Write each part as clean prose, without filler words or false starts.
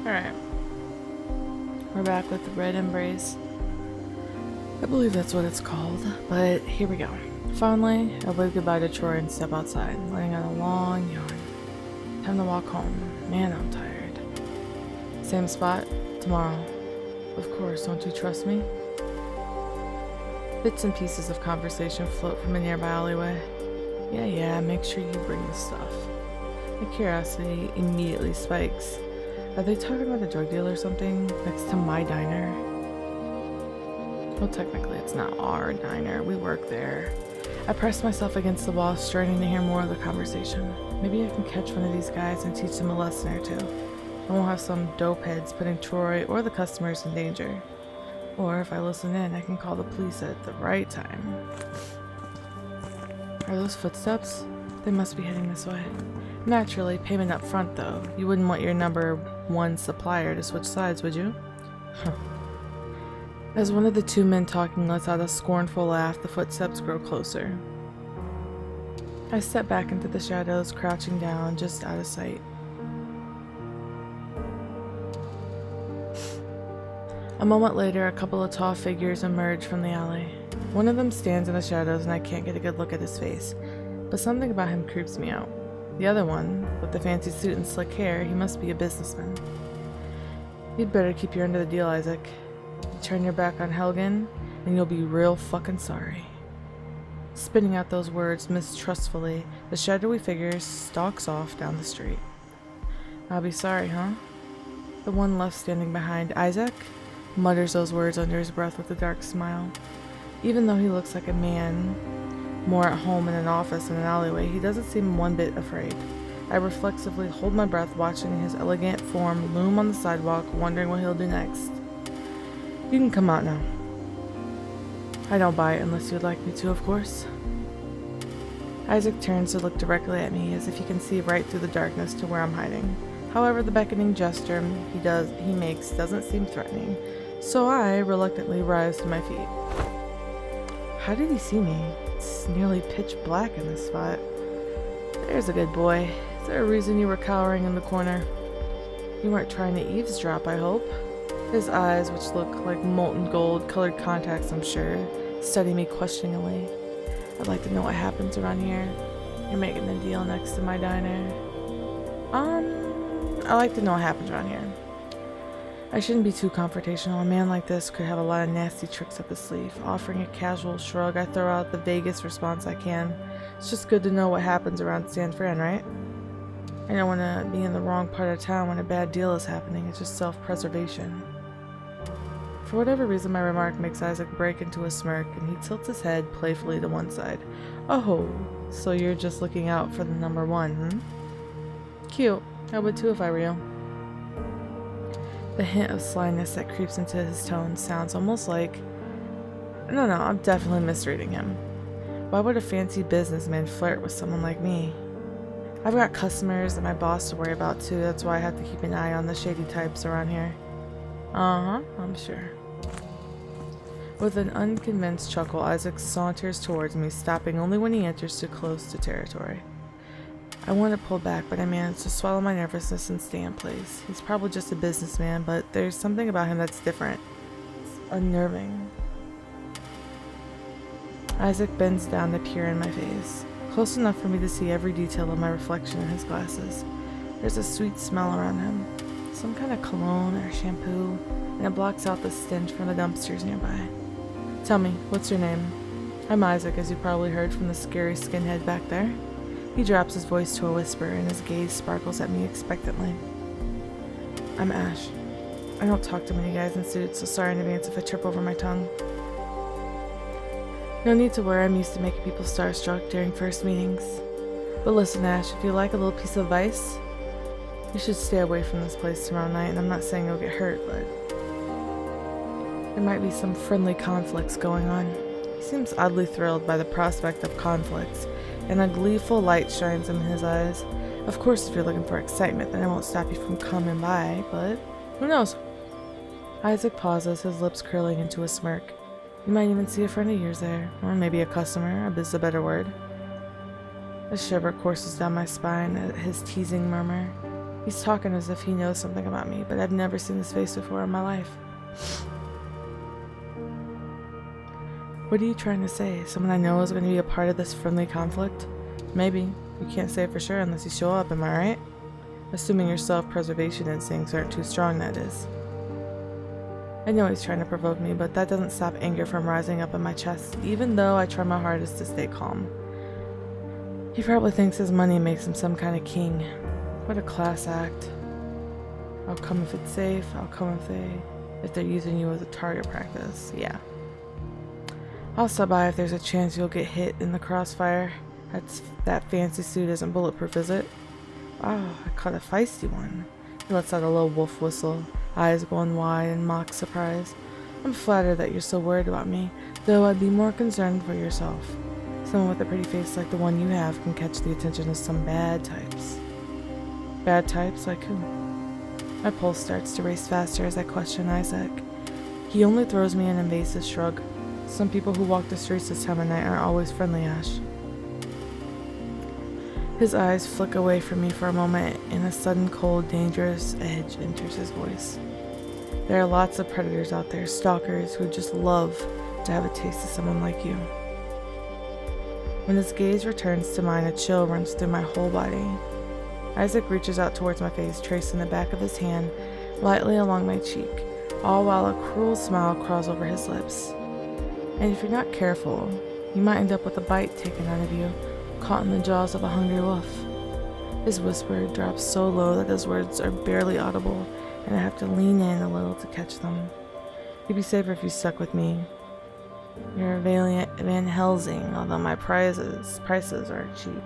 Alright. We're back with the Red Embrace. I believe that's what it's called, but here we go. Finally, I wave goodbye to Troy and step outside, letting out a long yawn. Time to walk home. Man, I'm tired. Same spot, tomorrow. Of course, don't you trust me? Bits and pieces of conversation float from a nearby alleyway. Yeah, make sure you bring the stuff. My curiosity immediately spikes. Are they talking about a drug deal or something next to my diner? Well, technically it's not our diner. We work there. I press myself against the wall, straining to hear more of the conversation. Maybe I can catch one of these guys and teach them a lesson or two. I won't have some dope heads putting Troy or the customers in danger. Or if I listen in, I can call the police at the right time. Are those footsteps? They must be heading this way. Naturally, payment up front though. You wouldn't want your number one supplier to switch sides, would you? As one of the two men talking lets out a scornful laugh, the footsteps grow closer. I step back into the shadows, crouching down, just out of sight. A moment later, a couple of tall figures emerge from the alley. One of them stands in the shadows and I can't get a good look at his face, but something about him creeps me out. The other one, with the fancy suit and slick hair, he must be a businessman. You'd better keep your end of the deal, Isaac. You turn your back on Helgen, and you'll be real fucking sorry. Spitting out those words mistrustfully, the shadowy figure stalks off down the street. I'll be sorry, huh? The one left standing behind, Isaac, mutters those words under his breath with a dark smile. Even though he looks like a man more at home in an office in an alleyway, he doesn't seem one bit afraid. I reflexively hold my breath, watching his elegant form loom on the sidewalk, wondering what he'll do next. You can come out now. I don't buy it unless you'd like me to, of course. Isaac turns to look directly at me, as if he can see right through the darkness to where I'm hiding. However, the beckoning gesture he makes doesn't seem threatening, so I reluctantly rise to my feet. How did he see me? It's nearly pitch black in this spot. There's a good boy. Is there a reason you were cowering in the corner? You weren't trying to eavesdrop, I hope. His eyes, which look like molten gold, colored contacts, I'm sure, study me questioningly. I'd like to know what happens around here. You're making a deal next to my diner. I like to know what happens around here. I shouldn't be too confrontational. A man like this could have a lot of nasty tricks up his sleeve. Offering a casual shrug, I throw out the vaguest response I can. It's just good to know what happens around San Fran, right? I don't want to be in the wrong part of town when a bad deal is happening. It's just self-preservation. For whatever reason, my remark makes Isaac break into a smirk, and he tilts his head playfully to one side. Oh, so you're just looking out for the number one, hmm? Cute. I would too if I were you. The hint of slyness that creeps into his tone sounds almost like... No, I'm definitely misreading him. Why would a fancy businessman flirt with someone like me? I've got customers and my boss to worry about too, that's why I have to keep an eye on the shady types around here. I'm sure. With an unconvinced chuckle, Isaac saunters towards me, stopping only when he enters too close to territory. I want to pull back, but I manage to swallow my nervousness and stay in place. He's probably just a businessman, but there's something about him that's different. It's unnerving. Isaac bends down to peer in my face, close enough for me to see every detail of my reflection in his glasses. There's a sweet smell around him, some kind of cologne or shampoo, and it blocks out the stench from the dumpsters nearby. Tell me, what's your name? I'm Isaac, as you probably heard from the scary skinhead back there. He drops his voice to a whisper, and his gaze sparkles at me expectantly. I'm Ash. I don't talk to many guys in suits, so sorry in advance if I trip over my tongue. No need to worry, I'm used to making people starstruck during first meetings. But listen, Ash, if you like a little piece of advice, you should stay away from this place tomorrow night, and I'm not saying you'll get hurt, but there might be some friendly conflicts going on. He seems oddly thrilled by the prospect of conflicts, and a gleeful light shines in his eyes. Of course, if you're looking for excitement, then I won't stop you from coming by, but who knows? Isaac pauses, his lips curling into a smirk. You might even see a friend of yours there, or maybe a customer, is a better word. A shiver courses down my spine at his teasing murmur. He's talking as if he knows something about me, but I've never seen his face before in my life. What are you trying to say? Someone I know is going to be a part of this friendly conflict? Maybe. You can't say for sure unless you show up, am I right? Assuming your self-preservation instincts aren't too strong, that is. I know he's trying to provoke me, but that doesn't stop anger from rising up in my chest, even though I try my hardest to stay calm. He probably thinks his money makes him some kind of king. What a class act. I'll come if it's safe, I'll come if they're using you as a target practice, yeah. I'll stop by if there's a chance you'll get hit in the crossfire. That fancy suit isn't bulletproof, is it? Wow, I caught a feisty one. He lets out a low wolf whistle, eyes going wide in mock surprise. I'm flattered that you're so worried about me, though I'd be more concerned for yourself. Someone with a pretty face like the one you have can catch the attention of some bad types. Bad types? Like who? My pulse starts to race faster as I question Isaac. He only throws me an invasive shrug. Some people who walk the streets this time of night aren't always friendly, Ash. His eyes flick away from me for a moment, and a sudden cold, dangerous edge enters his voice. There are lots of predators out there, stalkers who just love to have a taste of someone like you. When his gaze returns to mine, a chill runs through my whole body. Isaac reaches out towards my face, tracing the back of his hand lightly along my cheek, all while a cruel smile crawls over his lips. And if you're not careful, you might end up with a bite taken out of you, caught in the jaws of a hungry wolf. His whisper drops so low that his words are barely audible, and I have to lean in a little to catch them. You'd be safer if you stuck with me. You're a valiant Van Helsing, although my prices are cheap.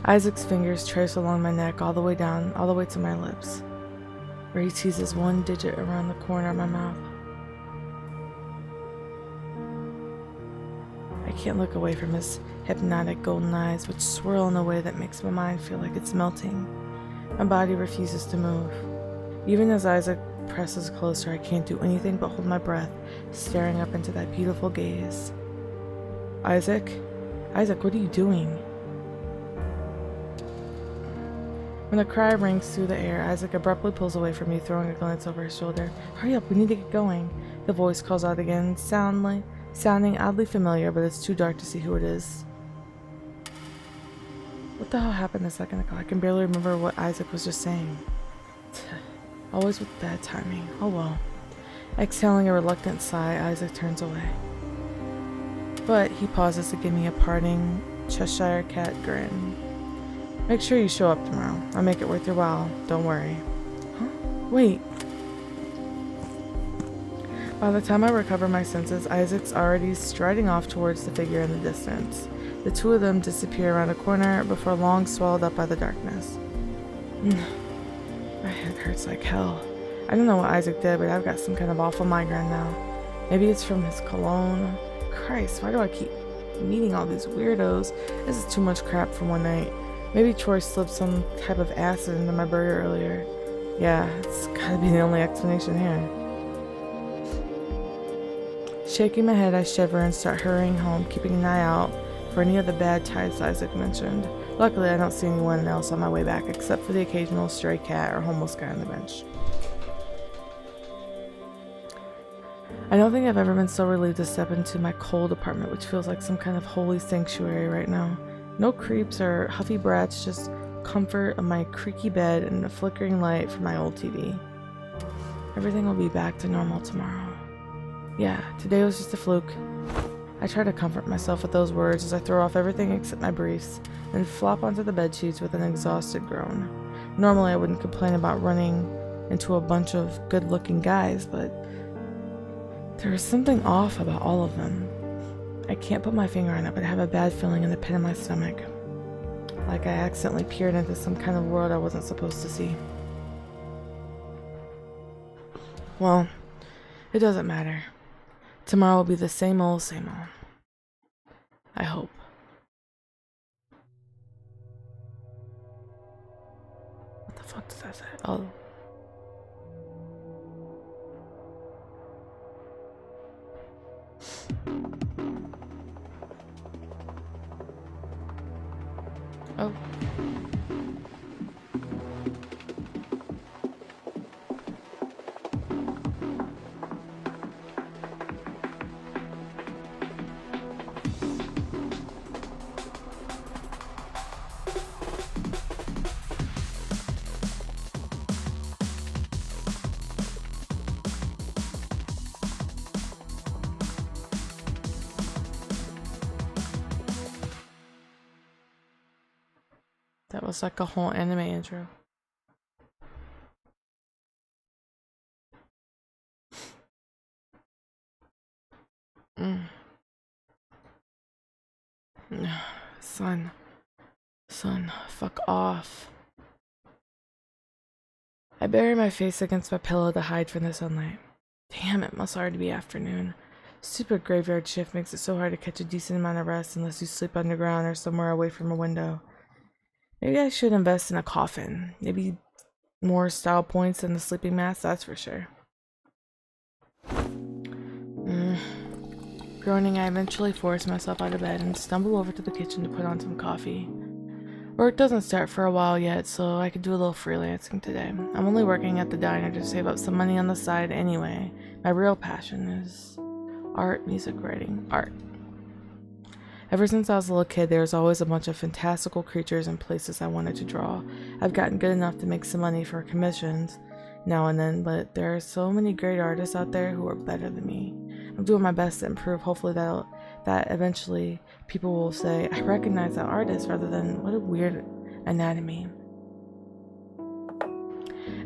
Isaac's fingers trace along my neck all the way down, all the way to my lips, where he teases one digit around the corner of my mouth. I can't look away from his hypnotic golden eyes, which swirl in a way that makes my mind feel like it's melting. My body refuses to move. Even as Isaac presses closer, I can't do anything but hold my breath, staring up into that beautiful gaze. Isaac? Isaac, what are you doing? When a cry rings through the air, Isaac abruptly pulls away from me, throwing a glance over his shoulder. Hurry up, we need to get going. The voice calls out again, sounding oddly familiar, but it's too dark to see who it is. What the hell happened a second ago? I can barely remember what Isaac was just saying. Always with bad timing. Oh well. Exhaling a reluctant sigh, Isaac turns away. But he pauses to give me a parting Cheshire cat grin. Make sure you show up tomorrow. I'll make it worth your while. Don't worry. Huh? Wait. By the time I recover my senses, Isaac's already striding off towards the figure in the distance. The two of them disappear around a corner before long swallowed up by the darkness. My head hurts like hell. I don't know what Isaac did, but I've got some kind of awful migraine now. Maybe it's from his cologne. Christ, why do I keep meeting all these weirdos? This is too much crap for one night. Maybe Troy slipped some type of acid into my burger earlier. Yeah, it's gotta be the only explanation here. Shaking my head, I shiver and start hurrying home, keeping an eye out for any of the bad types Isaac mentioned. Luckily, I don't see anyone else on my way back, except for the occasional stray cat or homeless guy on the bench. I don't think I've ever been so relieved to step into my cold apartment, which feels like some kind of holy sanctuary right now. No creeps or huffy brats, just comfort of my creaky bed and a flickering light from my old TV. Everything will be back to normal tomorrow. Yeah, today was just a fluke. I try to comfort myself with those words as I throw off everything except my briefs, then flop onto the bedsheets with an exhausted groan. Normally I wouldn't complain about running into a bunch of good-looking guys, but there was something off about all of them. I can't put my finger on it, but I have a bad feeling in the pit of my stomach. Like I accidentally peered into some kind of world I wasn't supposed to see. Well, it doesn't matter. Tomorrow will be the same old, same old. I hope. What the fuck does that say? Oh. Oh. That was like a whole anime intro. Son, fuck off. I bury my face against my pillow to hide from the sunlight. Damn, it must already be afternoon. Stupid graveyard shift makes it so hard to catch a decent amount of rest unless you sleep underground or somewhere away from a window. Maybe I should invest in a coffin. Maybe more style points than the sleeping mask, that's for sure. Groaning, I eventually force myself out of bed and stumble over to the kitchen to put on some coffee. Work doesn't start for a while yet, so I could do a little freelancing today. I'm only working at the diner to save up some money on the side anyway. My real passion is art, music, writing, art. Ever since I was a little kid, there was always a bunch of fantastical creatures and places I wanted to draw. I've gotten good enough to make some money for commissions now and then, but there are so many great artists out there who are better than me. I'm doing my best to improve. Hopefully that eventually people will say, I recognize that artist, rather than what a weird anatomy.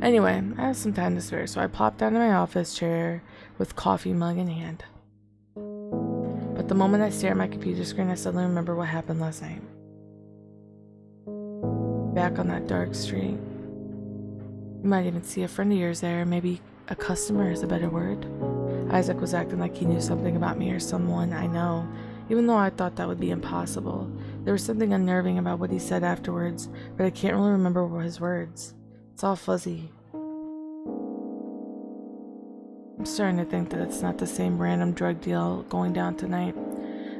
Anyway, I have some time to spare, so I plopped down in my office chair with coffee mug in hand. But the moment I stare at my computer screen, I suddenly remember what happened last night. Back on that dark street. You might even see a friend of yours there, maybe a customer is a better word. Isaac was acting like he knew something about me or someone I know, even though I thought that would be impossible. There was something unnerving about what he said afterwards, but I can't really remember his words. It's all fuzzy. I'm starting to think that it's not the same random drug deal going down tonight.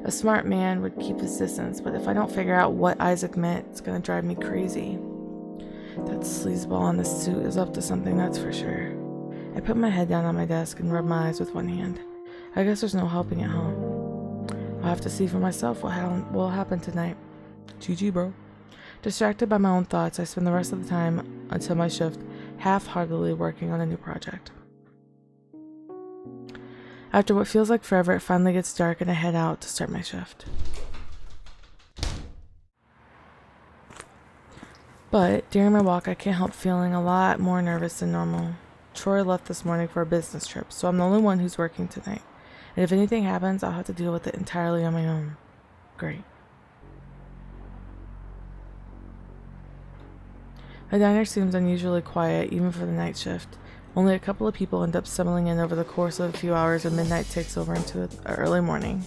A smart man would keep his distance, but if I don't figure out what Isaac meant, it's gonna drive me crazy. That sleazeball in the suit is up to something, that's for sure. I put my head down on my desk and rub my eyes with one hand. I guess there's no helping it, huh? I'll have to see for myself what will happen tonight. GG, bro. Distracted by my own thoughts, I spend the rest of the time until my shift half-heartedly working on a new project. After what feels like forever, it finally gets dark and I head out to start my shift. But during my walk, I can't help feeling a lot more nervous than normal. Troy left this morning for a business trip, so I'm the only one who's working tonight. And if anything happens, I'll have to deal with it entirely on my own. Great. The diner seems unusually quiet, even for the night shift. Only a couple of people end up stumbling in over the course of a few hours, and midnight takes over into early morning.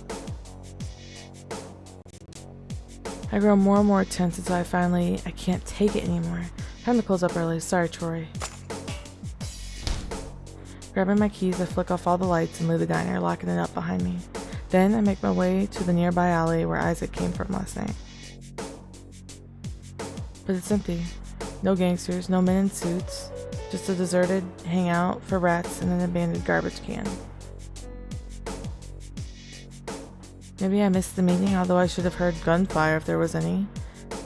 I grow more and more tense until I can't take it anymore. Time to close up early. Sorry, Troy. Grabbing my keys, I flick off all the lights and leave the diner, locking it up behind me. Then I make my way to the nearby alley where Isaac came from last night. But it's empty. No gangsters, no men in suits. Just a deserted hangout for rats and an abandoned garbage can. Maybe I missed the meeting, although I should have heard gunfire if there was any.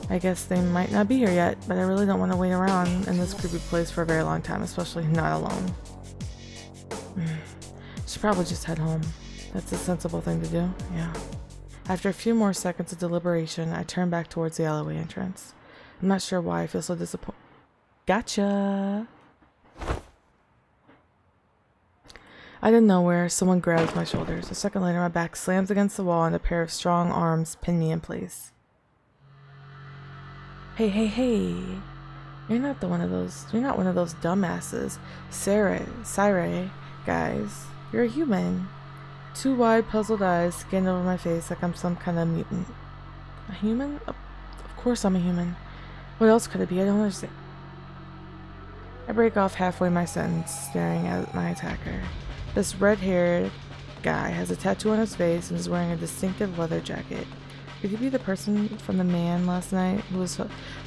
I guess they might not be here yet, but I really don't want to wait around in this creepy place for a very long time, especially not alone. Should probably just head home. That's a sensible thing to do, yeah. After a few more seconds of deliberation, I turn back towards the alleyway entrance. I'm not sure why I feel so disappointed. Gotcha! Out of nowhere, someone grabs my shoulders. A second later, my back slams against the wall and a pair of strong arms pin me in place. Hey. You're not one of those dumbasses. Sire guys. You're a human. Two wide, puzzled eyes scanned over my face like I'm some kind of mutant. A human? Of course I'm a human. What else could it be? I don't understand. I break off halfway my sentence, staring at my attacker. This red-haired guy has a tattoo on his face and is wearing a distinctive leather jacket. Could he be the person from the man last night who was...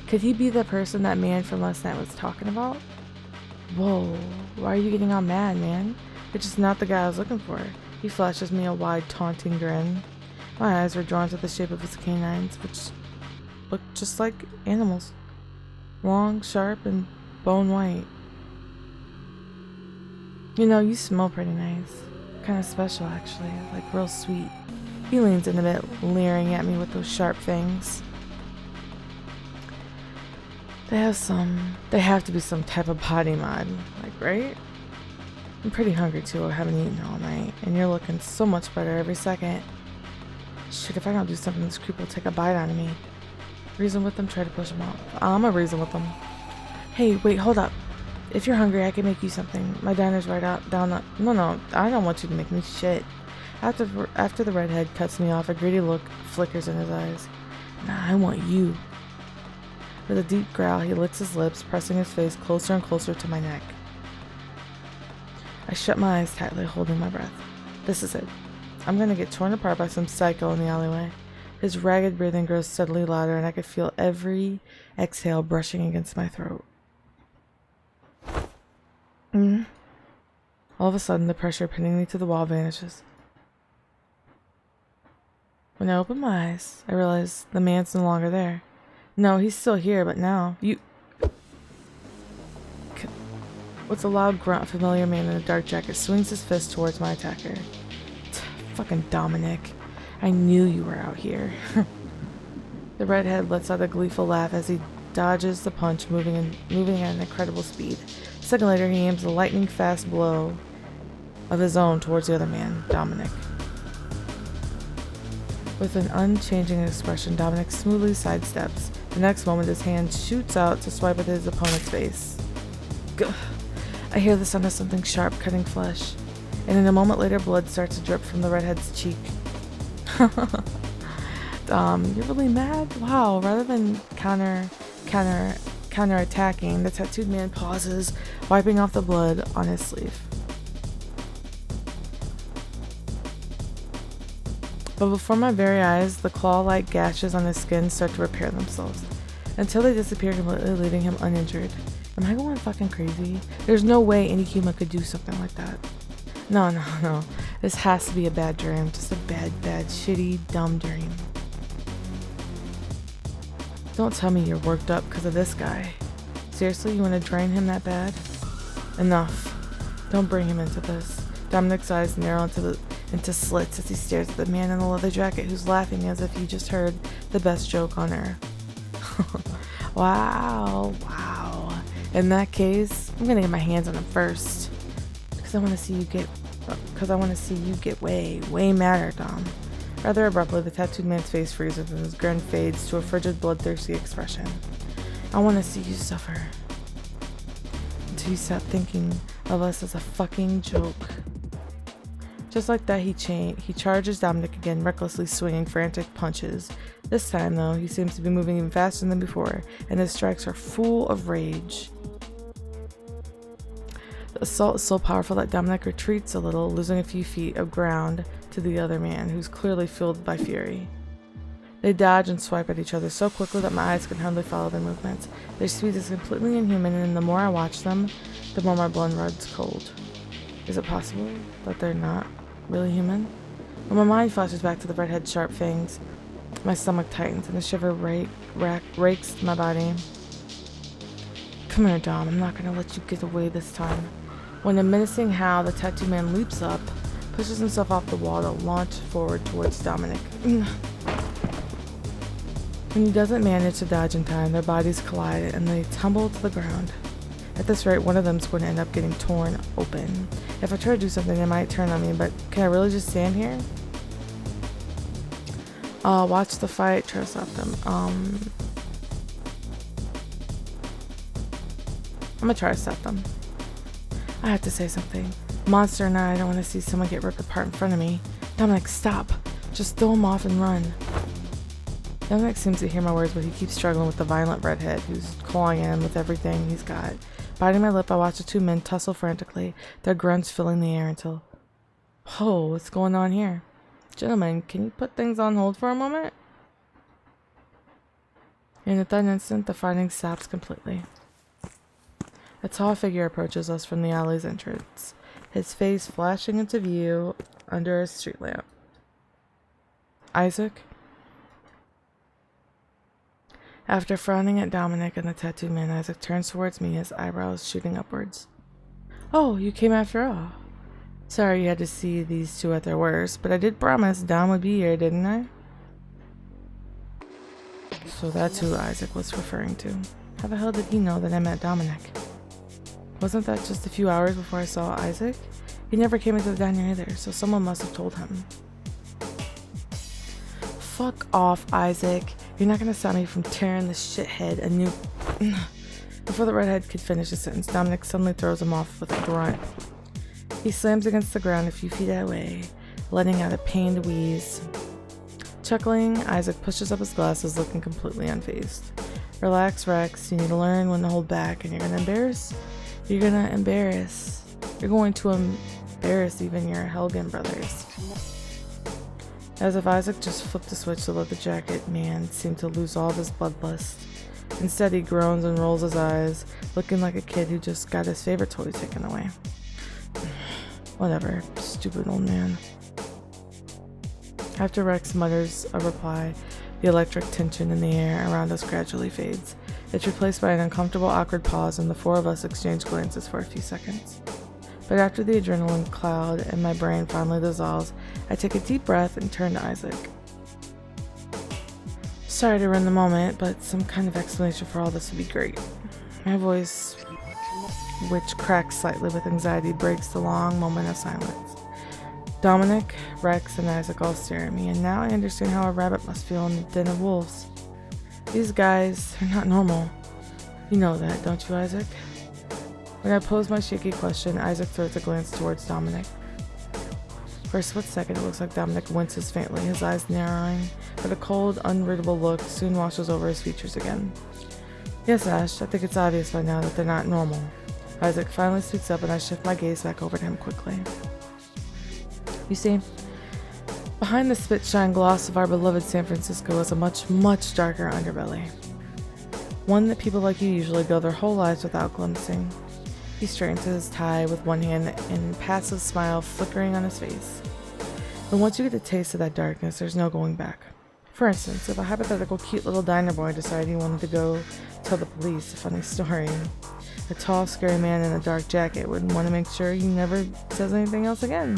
Could he be the person that man from last night was talking about? Whoa, why are you getting all mad, man? You're just not the guy I was looking for. He flashes me a wide, taunting grin. My eyes were drawn to the shape of his canines, which looked just like animals. Long, sharp, and bone white. You know, you smell pretty nice. Kind of special, actually. Like, real sweet. He leans in a bit, leering at me with those sharp fangs. They have to be some type of body mod, like, right? I'm pretty hungry too, I haven't eaten all night, and you're looking so much better every second. Shit, if I don't do something, this creep will take a bite out of me. Reason with them, try to push them out. I'ma reason with them. Hey, wait, hold up. If you're hungry, I can make you something. My diner's right out, down the... No, I don't want you to make me shit. After the redhead cuts me off, a greedy look flickers in his eyes. Nah, I want you. With a deep growl, he licks his lips, pressing his face closer and closer to my neck. I shut my eyes tightly, holding my breath. This is it. I'm gonna get torn apart by some psycho in the alleyway. His ragged breathing grows steadily louder, and I could feel every exhale brushing against my throat. All of a sudden, the pressure pinning me to the wall vanishes. When I open my eyes, I realize the man's no longer there. No, he's still here, but now, What's a loud grunt? A familiar man in a dark jacket swings his fist towards my attacker. Fucking Dominic. I knew you were out here. The redhead lets out a gleeful laugh as he dodges the punch, moving at an incredible speed. A second later, he aims a lightning-fast blow of his own towards the other man, Dominic. With an unchanging expression, Dominic smoothly sidesteps. The next moment, his hand shoots out to swipe at his opponent's face. Gah. I hear the sound of something sharp cutting flesh, and in a moment later, blood starts to drip from the redhead's cheek. You're really mad? Wow, rather than counter-attacking, the tattooed man pauses, wiping off the blood on his sleeve. But before my very eyes, the claw-like gashes on his skin start to repair themselves, until they disappear completely, leaving him uninjured. Am I going fucking crazy? There's no way any human could do something like that. No. This has to be a bad dream. Just a bad, shitty, dumb dream. Don't tell me you're worked up because of this guy. Seriously, you want to drain him that bad? Enough. Don't bring him into this. Dominic's eyes narrow into slits as he stares at the man in the leather jacket who's laughing as if he just heard the best joke on earth. Wow. In that case, I'm gonna get my hands on him first. Because I want to see you get way madder, Dom. Rather abruptly, the tattooed man's face freezes and his grin fades to a frigid, bloodthirsty expression. I want to see you suffer. Until you stop thinking of us as a fucking joke. Just like that, he charges Dominic again, recklessly swinging frantic punches. This time, though, he seems to be moving even faster than before, and his strikes are full of rage. The assault is so powerful that Dominic retreats a little, losing a few feet of ground to the other man, who's clearly fueled by fury. They dodge and swipe at each other so quickly that my eyes can hardly follow their movements. Their speed is completely inhuman, and the more I watch them, the more my blood runs cold. Is it possible that they're not really human? When my mind flashes back to the redhead's sharp fangs, my stomach tightens and a shiver rakes my body. Come here, Dom. I'm not gonna let you get away this time. When a menacing howl, the tattooed man leaps up, pushes himself off the wall to launch forward towards Dominic. When he doesn't manage to dodge in time, their bodies collide and they tumble to the ground. At this rate, one of them is going to end up getting torn open. If I try to do something, they might turn on me, but can I really just stand here? Watch the fight, try to stop them. I'm gonna try to stop them. I have to say something. Monster and I don't want to see someone get ripped apart in front of me. Dominic, stop. Just throw him off and run. Dominic seems to hear my words, but he keeps struggling with the violent redhead who's clawing at him with everything he's got. Biting my lip, I watch the two men tussle frantically, their grunts filling the air until... Whoa, what's going on here? Gentlemen, can you put things on hold for a moment? And at that instant, the fighting stops completely. A tall figure approaches us from the alley's entrance, his face flashing into view under a street lamp. Isaac? After frowning at Dominic and the tattooed man, Isaac turns towards me, his eyebrows shooting upwards. Oh, you came after all. Sorry you had to see these two at their worst, but I did promise Dom would be here, didn't I? So that's who Isaac was referring to. How the hell did he know that I met Dominic? Wasn't that just a few hours before I saw Isaac? He never came into the diner either, so someone must have told him. Fuck off, Isaac. You're not gonna stop me from tearing this shithead a new... Before the redhead could finish the sentence, Dominic suddenly throws him off with a grunt. He slams against the ground a few feet away, letting out a pained wheeze. Chuckling, Isaac pushes up his glasses, looking completely unfazed. Relax, Rex. You need to learn when to hold back, and you're gonna embarrass. You're going to embarrass even your Helgen brothers. As if Isaac just flipped the switch, the leather jacket man seemed to lose all of his bloodlust. Instead, he groans and rolls his eyes, looking like a kid who just got his favorite toy taken away. Whatever, stupid old man. After Rex mutters a reply, the electric tension in the air around us gradually fades. It's replaced by an uncomfortable, awkward pause, and the four of us exchange glances for a few seconds. But after the adrenaline cloud in my brain finally dissolves, I take a deep breath and turn to Isaac. Sorry to ruin the moment, but some kind of explanation for all this would be great. My voice, which cracks slightly with anxiety, breaks the long moment of silence. Dominic, Rex, and Isaac all stare at me, and now I understand how a rabbit must feel in the den of wolves. These guys, they're not normal. You know that, don't you, Isaac? When I pose my shaky question, Isaac throws a glance towards Dominic. For a split second, it looks like Dominic winces faintly, his eyes narrowing, but a cold, unreadable look soon washes over his features again. Yes, Ash, I think it's obvious by now that they're not normal. Isaac finally speaks up, and I shift my gaze back over to him quickly. You see, behind the spit-shine gloss of our beloved San Francisco is a much, much darker underbelly. One that people like you usually go their whole lives without glimpsing. He straightens his tie with one hand and a passive smile flickering on his face. But once you get a taste of that darkness, there's no going back. For instance, if a hypothetical cute little diner boy decided he wanted to go tell the police a funny story, a tall, scary man in a dark jacket would want to make sure he never says anything else again.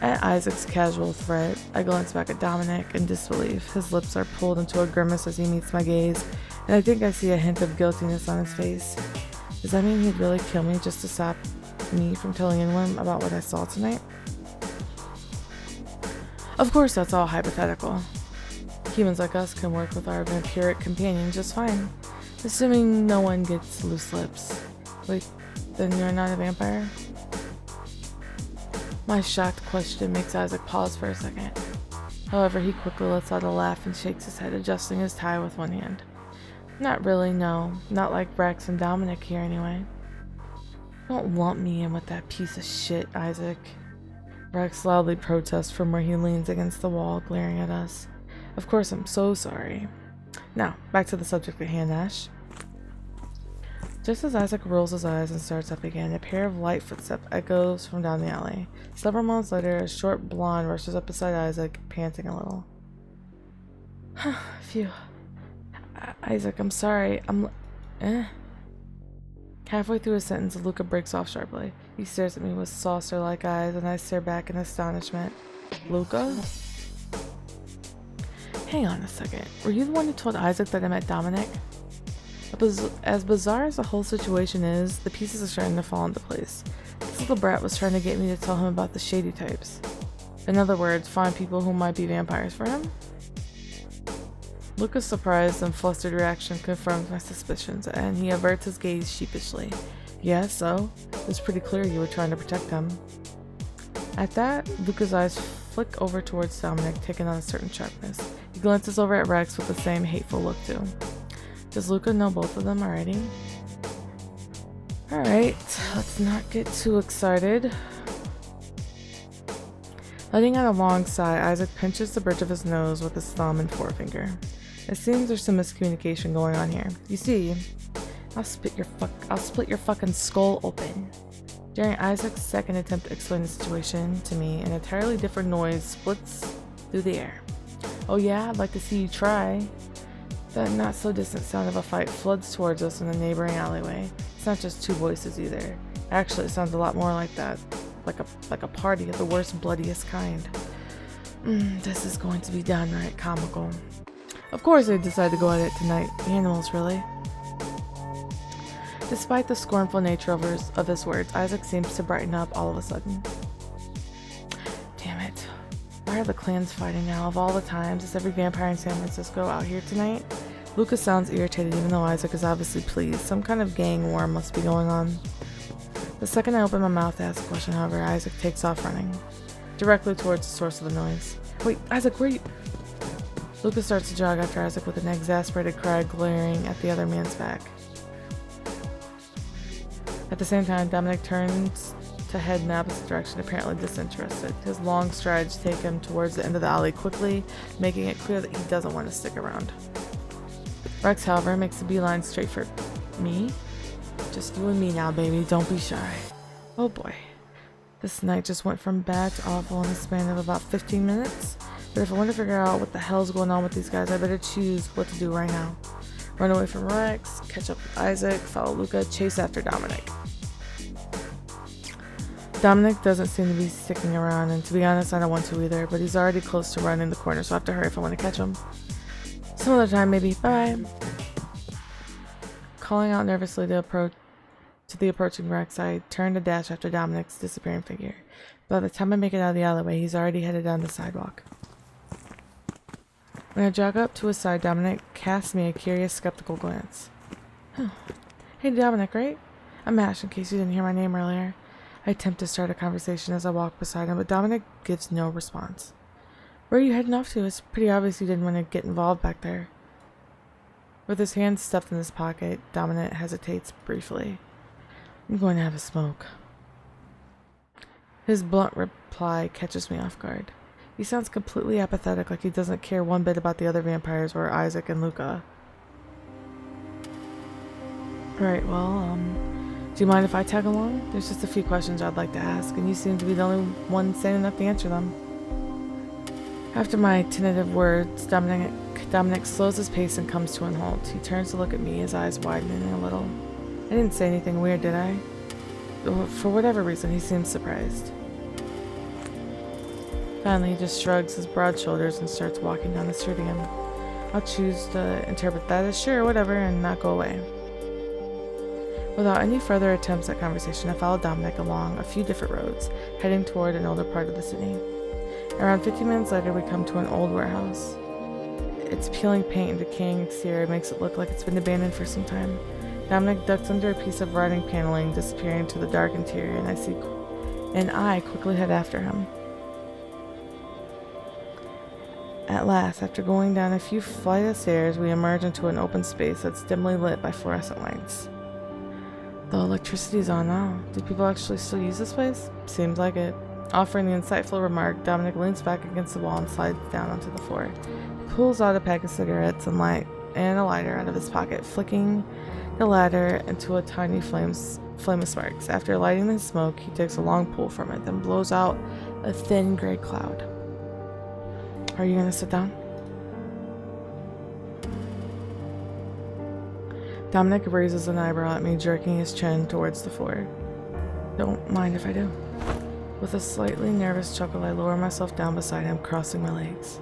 At Isaac's casual threat, I glance back at Dominic in disbelief. His lips are pulled into a grimace as he meets my gaze, and I think I see a hint of guiltiness on his face. Does that mean he'd really kill me just to stop me from telling anyone about what I saw tonight? Of course, that's all hypothetical. Humans like us can work with our vampiric companion just fine, assuming no one gets loose lips. Wait, then you're not a vampire? My shocked question makes Isaac pause for a second. However, he quickly lets out a laugh and shakes his head, adjusting his tie with one hand. Not really, no. Not like Rex and Dominic here, anyway. Don't lump me in with that piece of shit, Isaac. Rex loudly protests from where he leans against the wall, glaring at us. Of course, I'm so sorry. Now, back to the subject at hand, Ash. Just as Isaac rolls his eyes and starts up again, a pair of light footsteps echoes from down the alley. Several moments later, a short blonde rushes up beside Isaac, panting a little. Phew. Isaac, I'm sorry. Halfway through his sentence, Luca breaks off sharply. He stares at me with saucer-like eyes, and I stare back in astonishment. Luca? Hang on a second. Were you the one who told Isaac that I met Dominic? As bizarre as the whole situation is, the pieces are starting to fall into place. This little brat was trying to get me to tell him about the shady types. In other words, find people who might be vampires for him? Luca's surprised and flustered reaction confirms my suspicions, and he averts his gaze sheepishly. Yeah, so? It was pretty clear you were trying to protect him. At that, Luca's eyes flick over towards Dominic, taking on a certain sharpness. He glances over at Rex with the same hateful look too. Does Luca know both of them already? Alright, let's not get too excited. Letting out a long sigh, Isaac pinches the bridge of his nose with his thumb and forefinger. It seems there's some miscommunication going on here. You see, I'll split your fucking skull open. During Isaac's second attempt to explain the situation to me, an entirely different noise splits through the air. Oh yeah, I'd like to see you try. The not-so-distant sound of a fight floods towards us in the neighboring alleyway. It's not just two voices either. Actually, it sounds a lot more like that. Like a party of the worst, bloodiest kind. This is going to be downright comical. Of course they decide to go at it tonight. Animals, really. Despite the scornful nature of his words, Isaac seems to brighten up all of a sudden. Damn it. Why are the clans fighting now? Of all the times, is every vampire in San Francisco out here tonight? Lucas sounds irritated even though Isaac is obviously pleased. Some kind of gang war must be going on. The second I open my mouth to ask a question, however, Isaac takes off running, directly towards the source of the noise. Wait, Isaac, where are you? Lucas starts to jog after Isaac with an exasperated cry glaring at the other man's back. At the same time, Dominic turns to head in the opposite direction, apparently disinterested. His long strides take him towards the end of the alley quickly, making it clear that he doesn't want to stick around. Rex, however, makes a beeline straight for me. Just you and me now, baby. Don't be shy. Oh boy. This night just went from bad to awful in the span of about 15 minutes. But if I want to figure out what the hell's going on with these guys, I better choose what to do right now. Run away from Rex, catch up with Isaac, follow Luca, chase after Dominic. Dominic doesn't seem to be sticking around, and to be honest, I don't want to either, but he's already close to running the corner, so I have to hurry if I want to catch him. Some other time, maybe. Bye. Calling out nervously to the approaching Rex, I turn to dash after Dominic's disappearing figure. By the time I make it out of the alleyway, he's already headed down the sidewalk. When I jog up to his side, Dominic casts me a curious, skeptical glance. Hey, Dominic, right? I'm Ash, in case you didn't hear my name earlier. I attempt to start a conversation as I walk beside him, but Dominic gives no response. Where are you heading off to? It's pretty obvious you didn't want to get involved back there. With his hands stuffed in his pocket, Dominic hesitates briefly. I'm going to have a smoke. His blunt reply catches me off guard. He sounds completely apathetic, like he doesn't care one bit about the other vampires or Isaac and Luca. Alright, well, do you mind if I tag along? There's just a few questions I'd like to ask, and you seem to be the only one sane enough to answer them. After my tentative words, Dominic slows his pace and comes to an halt. He turns to look at me, his eyes widening a little. I didn't say anything weird, did I? For whatever reason, he seems surprised. Finally, he just shrugs his broad shoulders and starts walking down the street again. I'll choose to interpret that as sure, whatever, and not go away. Without any further attempts at conversation, I follow Dominic along a few different roads, heading toward an older part of the city. Around 15 minutes later, we come to an old warehouse. Its peeling paint and decaying exterior makes it look like it's been abandoned for some time. Dominic ducks under a piece of rotting paneling, disappearing into the dark interior, and I quickly head after him. At last, after going down a few flights of stairs, we emerge into an open space that's dimly lit by fluorescent lights. The electricity's on now. Do people actually still use this place? Seems like it. Offering the insightful remark, Dominic leans back against the wall and slides down onto the floor. He pulls out a pack of cigarettes and a lighter out of his pocket, flicking the latter into a tiny flame of sparks. After lighting the smoke, he takes a long pull from it, then blows out a thin gray cloud. Are you gonna sit down? Dominic raises an eyebrow at me, jerking his chin towards the floor. Don't mind if I do. With a slightly nervous chuckle, I lower myself down beside him, crossing my legs.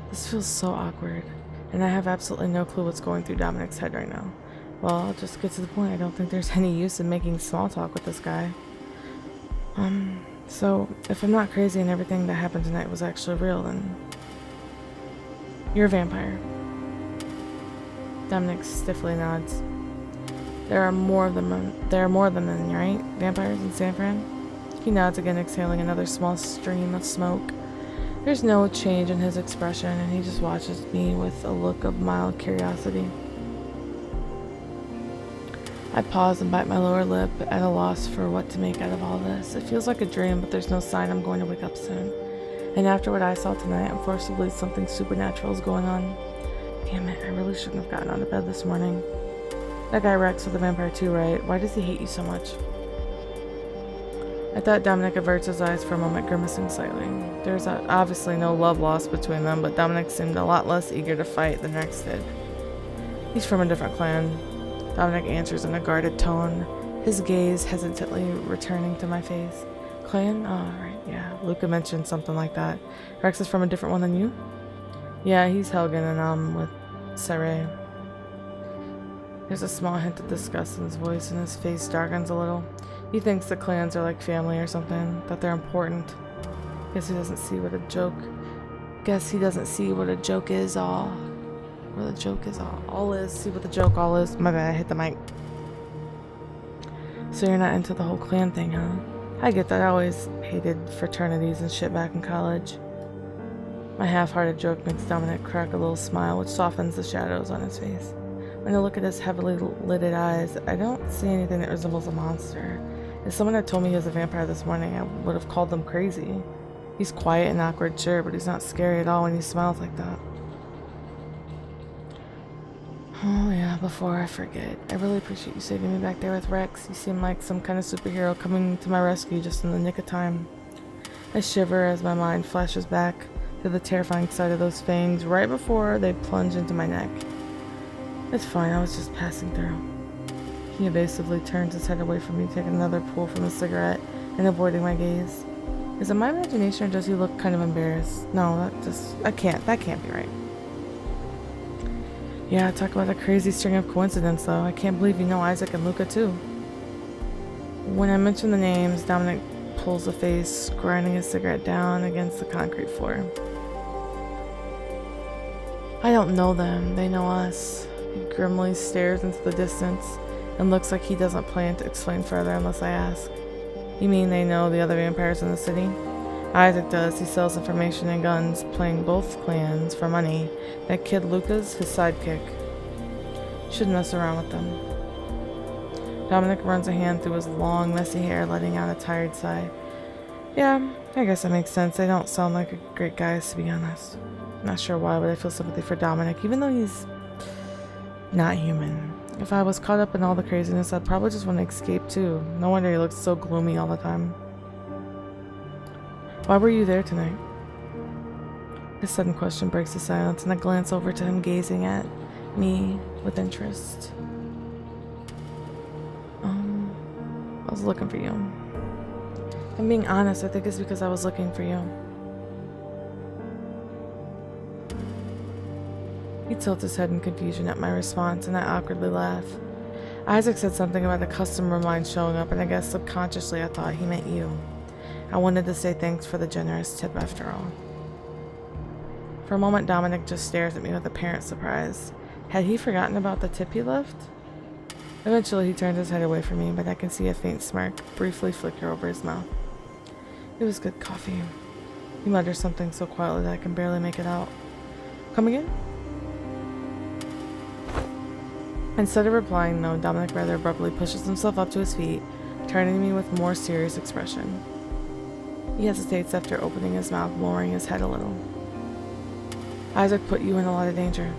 This feels so awkward, and I have absolutely no clue what's going through Dominic's head right now. Well, I'll just get to the point. I don't think there's any use in making small talk with this guy. So, if I'm not crazy and everything that happened tonight was actually real, then you're a vampire. Dominic stiffly nods. There are more of them, right? Vampires in San Fran? He nods again, exhaling another small stream of smoke. There's no change in his expression, and he just watches me with a look of mild curiosity. I pause and bite my lower lip, at a loss for what to make out of all this. It feels like a dream, but there's no sign I'm going to wake up soon. And after what I saw tonight, I'm forced to believe something supernatural is going on. Damn it, I really shouldn't have gotten out of bed this morning. That guy Rex with the vampire too, right? Why does he hate you so much? I thought Dominic averts his eyes for a moment, grimacing slightly. There's obviously no love lost between them, but Dominic seemed a lot less eager to fight than Rex did. He's from a different clan. Dominic answers in a guarded tone, his gaze hesitantly returning to my face. Clan? Oh, right. Yeah, Luca mentioned something like that. Rex is from a different one than you? Yeah, he's Helgen and I'm with Saray. There's a small hint of disgust in his voice and his face darkens a little. He thinks the clans are like family or something, that they're important. Guess he doesn't see what a joke is all. What the joke is all is. See what the joke all is. My bad, I hit the mic. So you're not into the whole clan thing, huh? I get that. I always hated fraternities and shit back in college. My half-hearted joke makes Dominic crack a little smile, which softens the shadows on his face. When I look at his heavily lidded eyes, I don't see anything that resembles a monster. If someone had told me he was a vampire this morning, I would have called them crazy. He's quiet and awkward, sure, but he's not scary at all when he smiles like that. Oh yeah, before I forget, I really appreciate you saving me back there with Rex. You seem like some kind of superhero coming to my rescue just in the nick of time. I shiver as my mind flashes back to the terrifying sight of those fangs right before they plunge into my neck. It's fine, I was just passing through. He evasively turns his head away from me, taking another pull from his cigarette and avoiding my gaze. Is it my imagination or does he look kind of embarrassed? No, that can't be right. Yeah, talk about a crazy string of coincidence though. I can't believe you know Isaac and Luca too. When I mention the names, Dominic pulls a face, grinding his cigarette down against the concrete floor. I don't know them, they know us. He grimly stares into the distance and looks like he doesn't plan to explain further unless I ask. You mean they know the other vampires in the city? Isaac does. He sells information and guns, playing both clans for money. That kid Luca's his sidekick. Shouldn't mess around with them. Dominic runs a hand through his long, messy hair, letting out a tired sigh. Yeah, I guess that makes sense. They don't sound like great guys, to be honest. Not sure why, but I feel sympathy for Dominic, even though he's not human. If I was caught up in all the craziness, I'd probably just want to escape too. No wonder he looks so gloomy all the time. Why were you there tonight? This sudden question breaks the silence, and I glance over to him, gazing at me with interest. I was looking for you. If I'm being honest, I think it's because I was looking for you. He tilts his head in confusion at my response, and I awkwardly laugh. Isaac said something about a customer of mine showing up, and I guess subconsciously I thought he meant you. I wanted to say thanks for the generous tip after all. For a moment, Dominic just stares at me with apparent surprise. Had he forgotten about the tip he left? Eventually, he turns his head away from me, but I can see a faint smirk briefly flicker over his mouth. It was good coffee. He mutters something so quietly that I can barely make it out. Come again? Instead of replying, though, Dominic rather abruptly pushes himself up to his feet, turning to me with more serious expression. He hesitates after opening his mouth, lowering his head a little. Isaac put you in a lot of danger.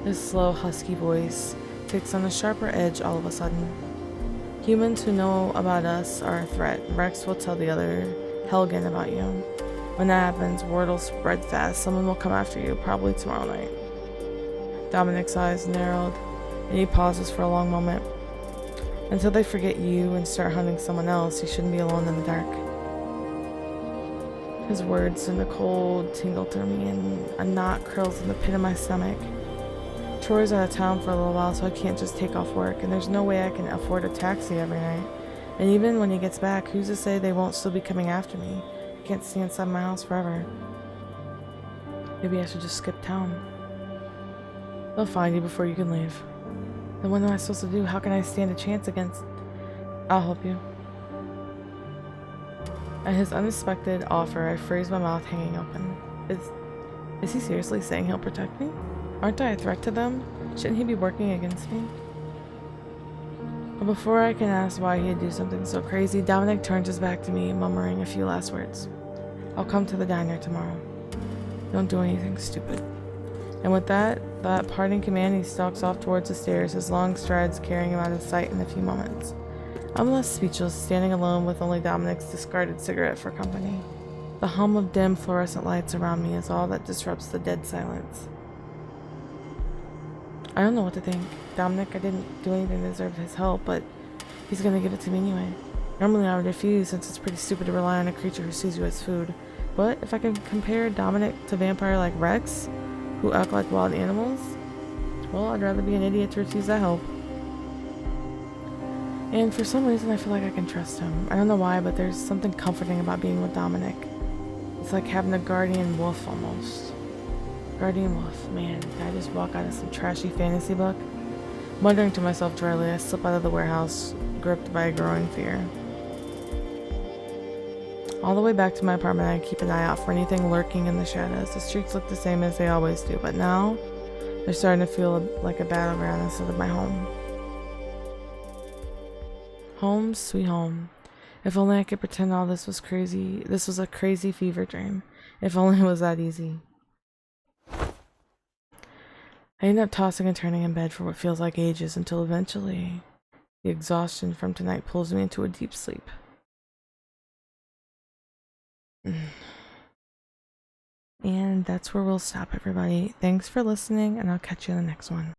His slow, husky voice takes on a sharper edge all of a sudden. Humans who know about us are a threat. Rex will tell the other Helgen about you. When that happens, word will spread fast. Someone will come after you, probably tomorrow night. Dominic's eyes narrowed, and he pauses for a long moment. Until they forget you and start hunting someone else, you shouldn't be alone in the dark. His words send a cold tingle through me, and a knot curls in the pit of my stomach. Troy's out of town for a little while, so I can't just take off work, and there's no way I can afford a taxi every night. And even when he gets back, who's to say they won't still be coming after me? I can't stay inside my house forever. Maybe I should just skip town. They'll find you before you can leave. Then what am I supposed to do? How can I stand a chance against... I'll help you. At his unexpected offer, I freeze my mouth hanging open. Is he seriously saying he'll protect me? Aren't I a threat to them? Shouldn't he be working against me? But before I can ask why he'd do something so crazy, Dominic turns his back to me, murmuring a few last words. I'll come to the diner tomorrow. Don't do anything stupid. And with that parting command, he stalks off towards the stairs, his long strides carrying him out of sight in a few moments. I'm left speechless, standing alone with only Dominic's discarded cigarette for company. The hum of dim fluorescent lights around me is all that disrupts the dead silence. I don't know what to think. Dominic, I didn't do anything to deserve his help, but he's gonna give it to me anyway. Normally I would refuse since it's pretty stupid to rely on a creature who sees you as food. But if I can compare Dominic to vampire like Rex, who act like wild animals, well, I'd rather be an idiot to refuse that help. And for some reason I feel like I can trust him. I don't know why, but there's something comforting about being with Dominic. It's like having a guardian wolf almost. Guardian wolf, man, did I just walk out of some trashy fantasy book? Muttering to myself dryly, I slip out of the warehouse, gripped by a growing fear. All the way back to my apartment, I keep an eye out for anything lurking in the shadows. The streets look the same as they always do, but now they're starting to feel like a battleground instead of my home. Home, sweet home. If only I could pretend all this was crazy. This was a crazy fever dream. If only it was that easy. I end up tossing and turning in bed for what feels like ages until eventually the exhaustion from tonight pulls me into a deep sleep. And that's where we'll stop, everybody. Thanks for listening, and I'll catch you in the next one.